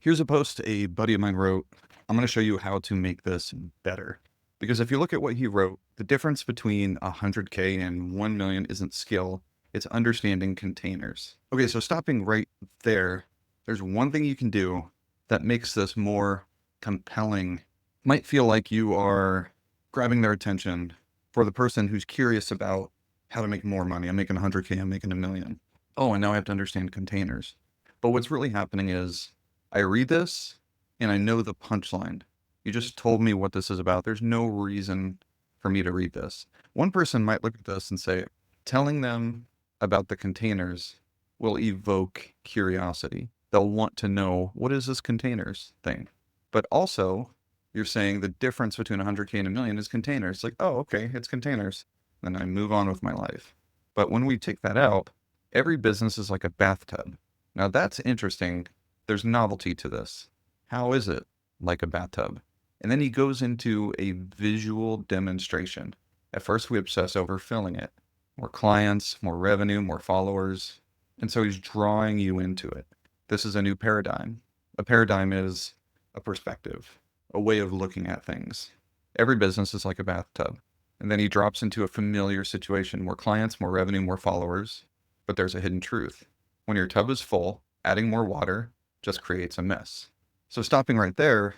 Here's a post a buddy of mine wrote. I'm going to show you how to make this better. Because if you look at what he wrote, the difference between 100K and 1 million isn't skill, it's understanding containers. Okay, so stopping right there, there's one thing you can do that makes this more compelling. Might feel like you are grabbing their attention for the person who's curious about how to make more money. I'm making 100K, I'm making a million. Oh, and now I have to understand containers. But what's really happening is I read this and I know the punchline. You just told me what this is about. There's no reason for me to read this. One person might look at this and say, telling them about the containers will evoke curiosity. They'll want to know, what is this containers thing? But also, you're saying the difference between 100K and a million is containers. It's like, oh, okay, it's containers. Then I move on with my life. But when we take that out, every business is like a bathtub. Now that's interesting. There's novelty to this. How is it like a bathtub? And then he goes into a visual demonstration. At first, we obsess over filling it. More clients, more revenue, more followers. And so he's drawing you into it. This is a new paradigm. A paradigm is a perspective, a way of looking at things. Every business is like a bathtub. And then he drops into a familiar situation. More clients, more revenue, more followers. But there's a hidden truth. When your tub is full, adding more water just creates a mess. So stopping right there,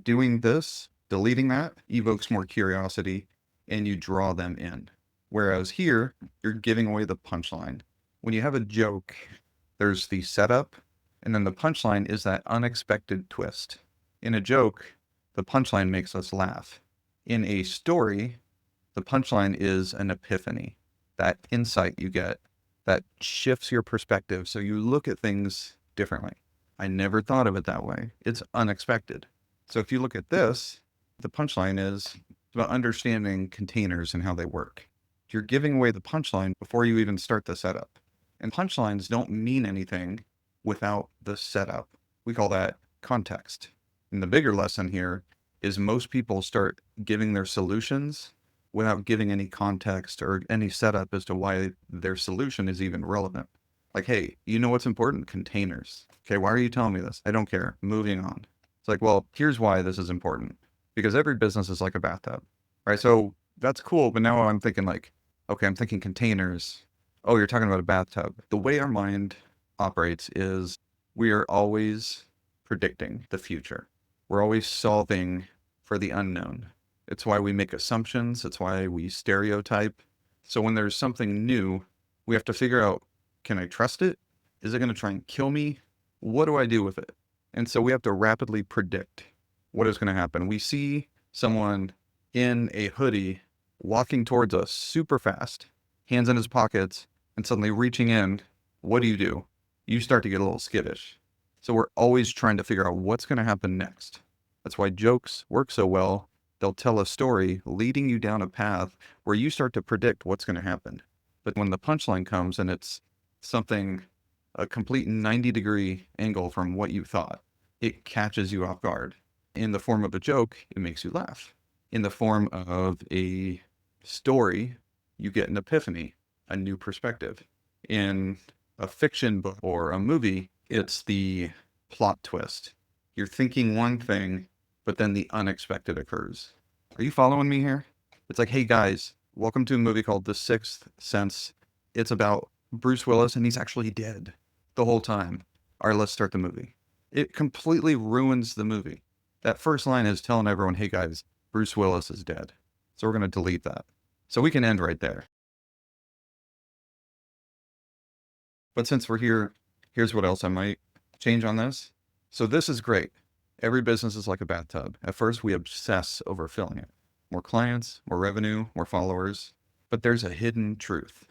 doing this, deleting that, evokes more curiosity and you draw them in. Whereas here, you're giving away the punchline. When you have a joke, there's the setup, and then the punchline is that unexpected twist. In a joke, the punchline makes us laugh. In a story, the punchline is an epiphany, that insight you get that shifts your perspective so you look at things differently. I never thought of it that way. It's unexpected. So if you look at this, the punchline is about understanding containers and how they work. You're giving away the punchline before you even start the setup. And punchlines don't mean anything without the setup. We call that context. And the bigger lesson here is most people start giving their solutions without giving any context or any setup as to why their solution is even relevant. Like, hey, you know what's important? Containers. Okay, why are you telling me this? I don't care. Moving on. It's like, well, here's why this is important. Because every business is like a bathtub, right? So that's cool. But now I'm thinking like, okay, I'm thinking containers. Oh, you're talking about a bathtub. The way our mind operates is we are always predicting the future. We're always solving for the unknown. It's why we make assumptions. It's why we stereotype. So when there's something new, we have to figure out, can I trust it? Is it going to try and kill me? What do I do with it? And so we have to rapidly predict what is going to happen. We see someone in a hoodie walking towards us super fast, hands in his pockets, and suddenly reaching in. What do? You start to get a little skittish. So we're always trying to figure out what's going to happen next. That's why jokes work so well. They'll tell a story leading you down a path where you start to predict what's going to happen. But when the punchline comes and it's something, a complete 90-degree angle from what you thought, it catches you off guard. In the form of a joke, it makes you laugh. In the form of a story, you get an epiphany, a new perspective. In a fiction book or a movie, it's the plot twist. You're thinking one thing, but then the unexpected occurs. Are you following me here? It's like, hey guys, welcome to a movie called The Sixth Sense. It's about Bruce Willis and he's actually dead the whole time. All right, let's start the movie. It completely ruins the movie. That first line is telling everyone, hey guys, Bruce Willis is dead. So we're going to delete that. So we can end right there. But since we're here, here's what else I might change on this. So this is great. Every business is like a bathtub. At first, we obsess over filling it. More clients, more revenue, more followers. But there's a hidden truth.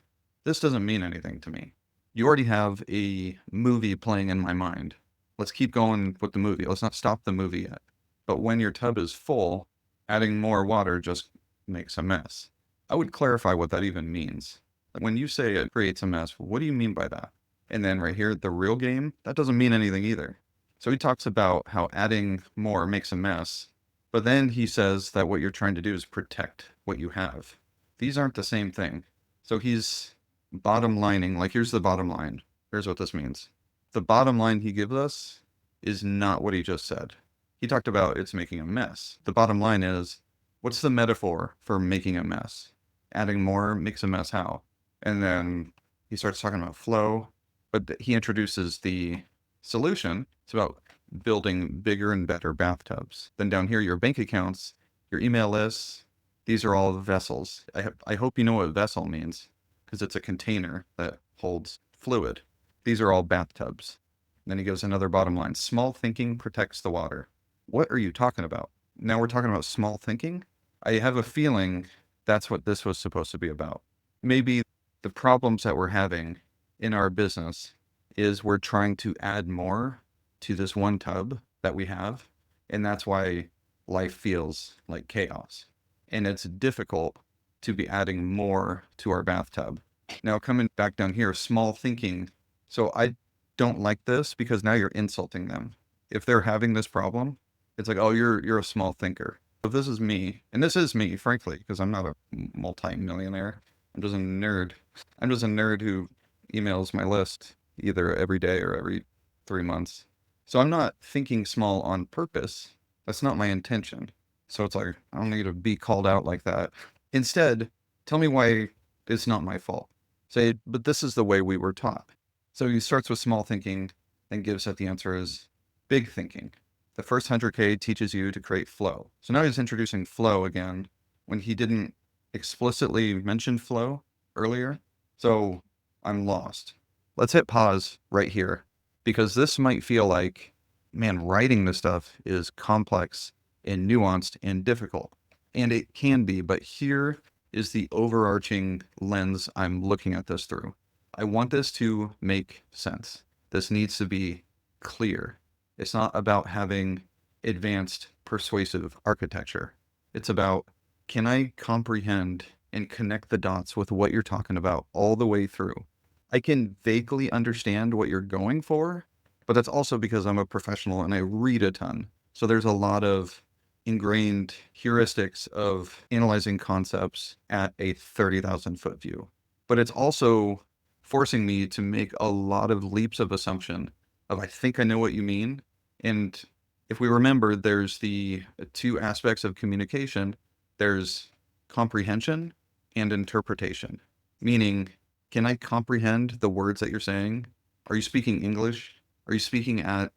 This doesn't mean anything to me. You already have a movie playing in my mind. Let's keep going with the movie. Let's not stop the movie yet. But when your tub is full, adding more water just makes a mess. I would clarify what that even means. When you say it creates a mess, what do you mean by that? And then right here, the real game, that doesn't mean anything either. So he talks about how adding more makes a mess, but then he says that what you're trying to do is protect what you have. These aren't the same thing. So he's bottom lining, like here's the bottom line. Here's what this means. The bottom line he gives us is not what he just said. He talked about it's making a mess. The bottom line is, what's the metaphor for making a mess? Adding more makes a mess how? And then he starts talking about flow, but he introduces the solution. It's about building bigger and better bathtubs. Then down here, your bank accounts, your email lists, these are all vessels. I hope you know what vessel means, because it's a container that holds fluid. These are all bathtubs. Then he goes another bottom line. Small thinking protects the water. What are you talking about? Now we're talking about small thinking? I have a feeling that's what this was supposed to be about. Maybe the problems that we're having in our business is we're trying to add more to this one tub that we have. And that's why life feels like chaos. And it's difficult to be adding more to our bathtub. Now, coming back down here, small thinking. So I don't like this because now you're insulting them. If they're having this problem, it's like, oh, you're a small thinker. If this is me, and this is me, frankly, because I'm not a multi-millionaire. I'm just a nerd. I'm just a nerd who emails my list either every day or every 3 months. So I'm not thinking small on purpose. That's not my intention. So it's like, I don't need to be called out like that. Instead, tell me why it's not my fault. Say, but this is the way we were taught. So he starts with small thinking and gives that the answer is big thinking. The first 100K teaches you to create flow. So now he's introducing flow again when he didn't explicitly mention flow earlier. So I'm lost. Let's hit pause right here because this might feel like, man, writing this stuff is complex and nuanced and difficult. And it can be, but here is the overarching lens I'm looking at this through. I want this to make sense. This needs to be clear. It's not about having advanced persuasive architecture. It's about, can I comprehend and connect the dots with what you're talking about all the way through? I can vaguely understand what you're going for, but that's also because I'm a professional and I read a ton. So there's a lot of ingrained heuristics of analyzing concepts at a 30,000 foot view. But it's also forcing me to make a lot of leaps of assumption of, I think I know what you mean. And if we remember, there's the two aspects of communication. There's comprehension and interpretation, meaning, can I comprehend the words that you're saying? Are you speaking English? Are you speaking at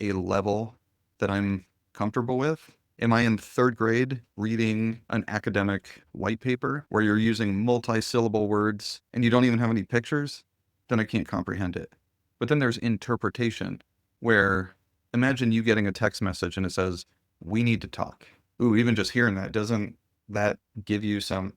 a level that I'm comfortable with? Am I in third grade reading an academic white paper where you're using multi-syllable words and you don't even have any pictures? Then I can't comprehend it. But then there's interpretation, where imagine you getting a text message and it says, we need to talk. Ooh, even just hearing that, doesn't that give you some,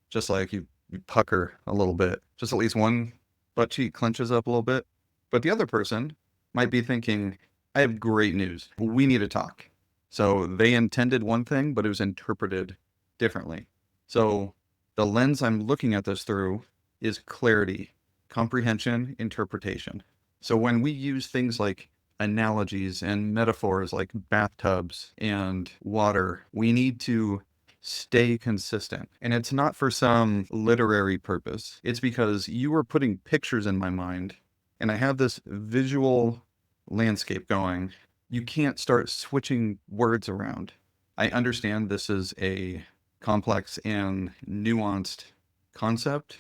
just like you pucker a little bit, just at least one butt cheek clenches up a little bit. But the other person might be thinking, I have great news. We need to talk. So they intended one thing, but it was interpreted differently. So the lens I'm looking at this through is clarity, comprehension, interpretation. So when we use things like analogies and metaphors like bathtubs and water, we need to stay consistent. And it's not for some literary purpose. It's because you were putting pictures in my mind and I have this visual landscape going. You can't start switching words around. I understand this is a complex and nuanced concept,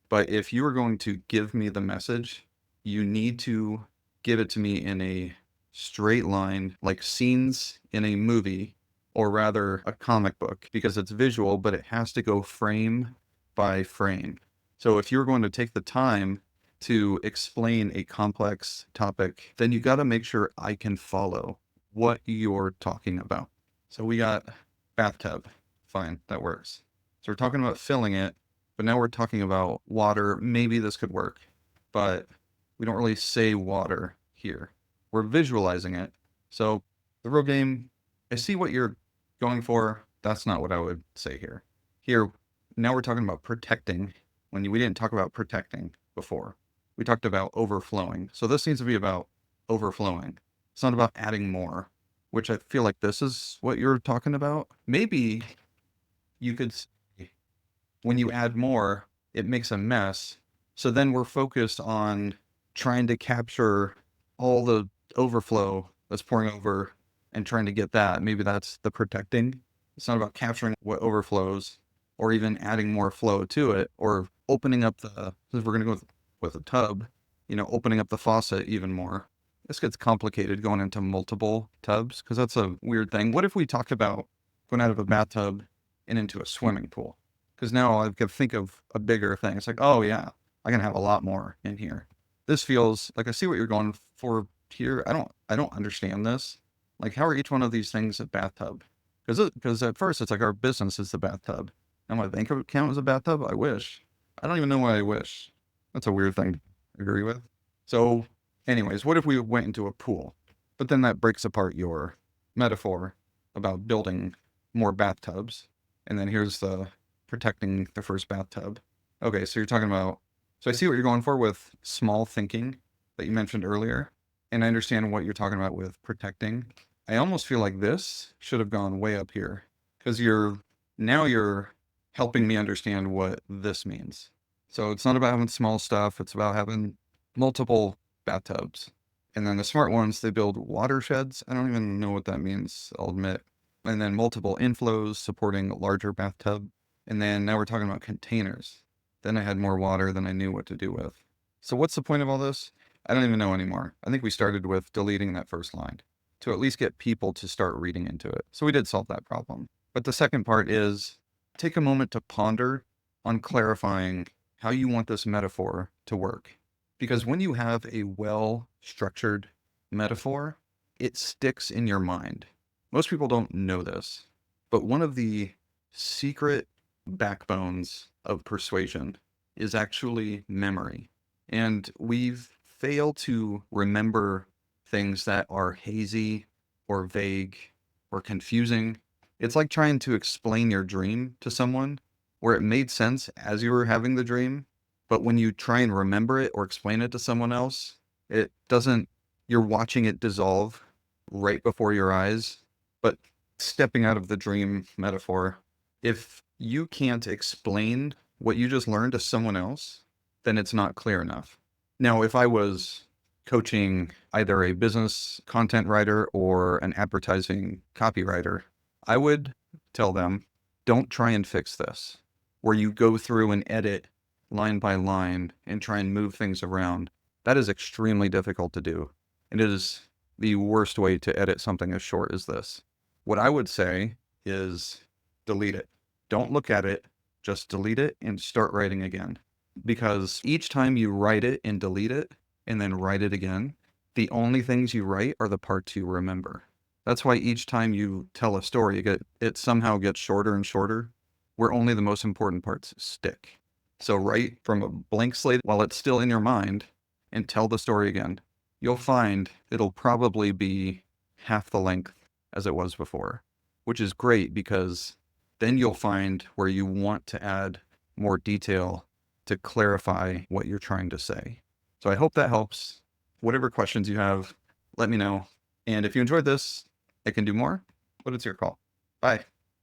but if you are going to give me the message, you need to give it to me in a straight line, like scenes in a movie, or rather a comic book, because it's visual, but it has to go frame by frame. So if you're going to take the time to explain a complex topic, then you got to make sure I can follow what you're talking about. So we got bathtub. Fine, that works. So we're talking about filling it, but now we're talking about water. Maybe this could work, but we don't really say water here. We're visualizing it. So the real game, I see what you're going for. That's not what I would say here. Here, now we're talking about protecting when we didn't talk about protecting before. We talked about overflowing. So this needs to be about overflowing. It's not about adding more, which I feel like this is what you're talking about. Maybe you could say, when you add more, it makes a mess. So then we're focused on trying to capture all the overflow that's pouring over and trying to get that. Maybe that's the protecting. It's not about capturing what overflows or even adding more flow to it or opening up since we're going to go with a tub, opening up the faucet even more. This gets complicated going into multiple tubs because that's a weird thing. What if we talked about going out of a bathtub and into a swimming pool? Because now I can think of a bigger thing. It's like, oh yeah, I can have a lot more in here. This feels like I see what you're going for here. I don't understand this. Like, how are each one of these things a bathtub? Because at first it's like our business is the bathtub. And my bank account is a bathtub? I wish. I don't even know why I wish. That's a weird thing to agree with. So anyways, what if we went into a pool? But then that breaks apart your metaphor about building more bathtubs. And then here's the protecting the first bathtub. Okay, so you're talking about, so I see what you're going for with small thinking that you mentioned earlier. And I understand what you're talking about with protecting. I almost feel like this should have gone way up here because you're helping me understand what this means. So it's not about having small stuff. It's about having multiple bathtubs. And then the smart ones, they build watersheds. I don't even know what that means, I'll admit. And then multiple inflows supporting a larger bathtub. And then now we're talking about containers. Then I had more water than I knew what to do with. So what's the point of all this? I don't even know anymore. I think we started with deleting that first line to at least get people to start reading into it. So we did solve that problem. But the second part is take a moment to ponder on clarifying how you want this metaphor to work. Because when you have a well-structured metaphor, it sticks in your mind. Most people don't know this, but one of the secret backbones of persuasion is actually memory. And we've failed to remember things that are hazy or vague or confusing. It's like trying to explain your dream to someone where it made sense as you were having the dream, but when you try and remember it or explain it to someone else, it doesn't, you're watching it dissolve right before your eyes. But stepping out of the dream metaphor, if you can't explain what you just learned to someone else, then it's not clear enough. Now, if I was coaching either a business content writer or an advertising copywriter, I would tell them, don't try and fix this, where you go through and edit line by line and try and move things around. That is extremely difficult to do. It is the worst way to edit something as short as this. What I would say is delete it. Don't look at it, just delete it and start writing again. Because each time you write it and delete it and then write it again, the only things you write are the parts you remember. That's why each time you tell a story, it somehow gets shorter and shorter, where only the most important parts stick. So write from a blank slate while it's still in your mind and tell the story again. You'll find it'll probably be half the length as it was before, which is great because then you'll find where you want to add more detail to clarify what you're trying to say. So I hope that helps. Whatever questions you have, let me know. And if you enjoyed this, I can do more, but it's your call. Bye.